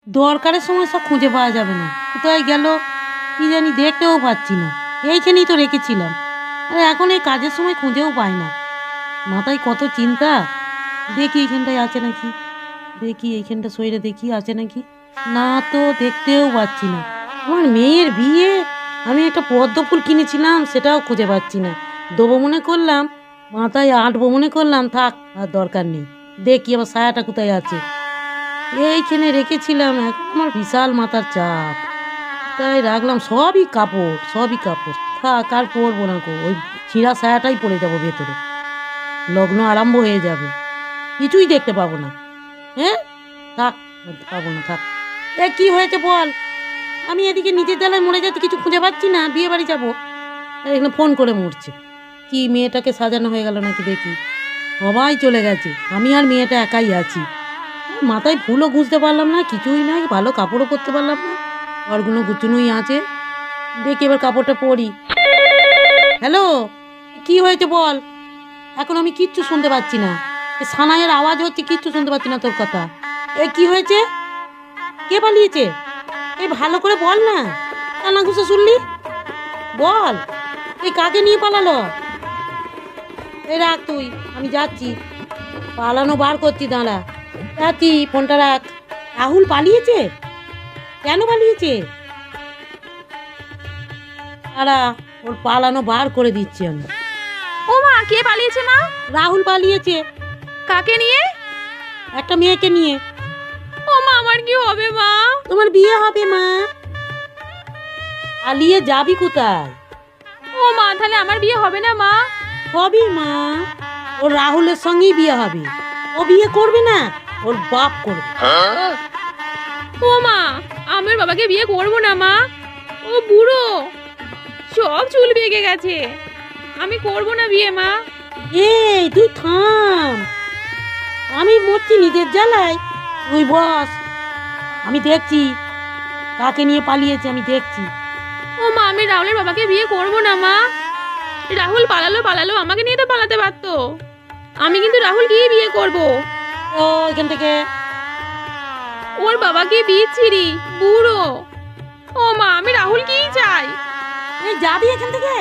দরকারের সময় সব খুঁজে পাওয়া যাবে না, কোথায় গেল কি জানি, দেখতেও পাচ্ছি না। এইখানেই তো রেখেছিলাম, আরে এখন এই কাজের সময় খুঁজেও পাই না। মাথায় কত চিন্তা। দেখি এইখানটায় আছে নাকি, দেখি এইখানটা শরীরে দেখি আছে নাকি। না তো, দেখতেও পাচ্ছি না। আমার মেয়ের বিয়ে, আমি একটা পদ্ম ফুল কিনেছিলাম, সেটাও খুঁজে পাচ্ছি না। দেবো মনে করলাম, মাথায় আঁটবো মনে করলাম, থাক আর দরকার নেই। দেখি আবার সায়াটা কোথায় আছে, এইখানে রেখেছিলাম। এখন আমার বিশাল মাথার চাপ, তাই রাখলাম। সবই কাপড়, সবই কাপড়, থাক আর পরবো না গো। ওই ছিঁড়া সায়াটাই পরে যাবো ভেতরে, লগ্ন আরম্ভ হয়ে যাবে, কিছুই দেখতে পাবো না। হ্যাঁ, থাক, পাবো না, থাক। এ কি হয়েছে বল? আমি এদিকে নিজের জ্বালায় মরে যাচ্ছি, কিছু খুঁজে পাচ্ছি না। বিয়ে বাড়ি যাবো, এখানে ফোন করে মরছে। কি মেয়েটাকে সাজানো হয়ে গেল নাকি দেখি। সবাই চলে গেছে, আমি আর মেয়েটা একাই আছি। মাথায় ফুলও গুঁজতে পারলাম না, কিছুই নাই, ভালো কাপড়ও পরতে পারলাম না, ঘরগুলো গুছুনোই আছে। দেখি এবার কাপড়টা পরি। হ্যালো, কি হয়েছে বল? এখন আমি কিচ্ছু শুনতে পাচ্ছি না, সানাইয়ের আওয়াজ হচ্ছে, কিচ্ছু শুনতে পাচ্ছি না তোর কথা। এ কি হয়েছে? কে পালিয়েছে? এই ভালো করে বল না, কানা ঘুষে শুনলি, বল। এই কাকে নিয়ে পালালো? এই রাখ তুই, আমি যাচ্ছি, পালানো বার করছি, দাঁড়া, যাচ্ছি, ফোনটা রাখ। রাহুল পালিয়েছে? কেন পালিয়েছে? দাঁড়া, ওর পালানো বার করে দিচ্ছি আমি। ও মা, কে পালিয়েছে মা? রাহুল পালিয়েছে। কাকে নিয়ে? একটা মেয়েকে নিয়ে। ও মা, আমার কি হবে মা? তোমার বিয়ে হবে মা। পালিয়ে যাবি কোথায়? ও মা, তাহলে আমার বিয়ে হবে না মা? হবে মা, ওর রাহুলের সঙ্গেই বিয়ে হবে। ও বিয়ে করবে না, ওর বাপ করবে। ও মা, আমি ওর বাবাকে বিয়ে করবো না মা। ও বুড়ো, সব চুল বেঁকে গেছে, আমি করবো না বিয়ে মা। এই তুই থাম, আমি মরছি নিজের জ্বালায়, তুই বস। আমি দেখছি কাকে নিয়ে পালিয়েছে, আমি দেখছি। ও মা, আমি রাহুলের বাবাকে বিয়ে করবো না মা। রাহুল পালালো পালালো, আমাকে নিয়ে তো পালাতে পারতো। আমি কিন্তু রাহুলকেই বিয়ে করব। ও এখান থেকে। ওর বাবাকে বিচ্ছিরি, বুড়ো। ও মা, আমি রাহুলকেই চাই। এই যাবি এখান থেকে?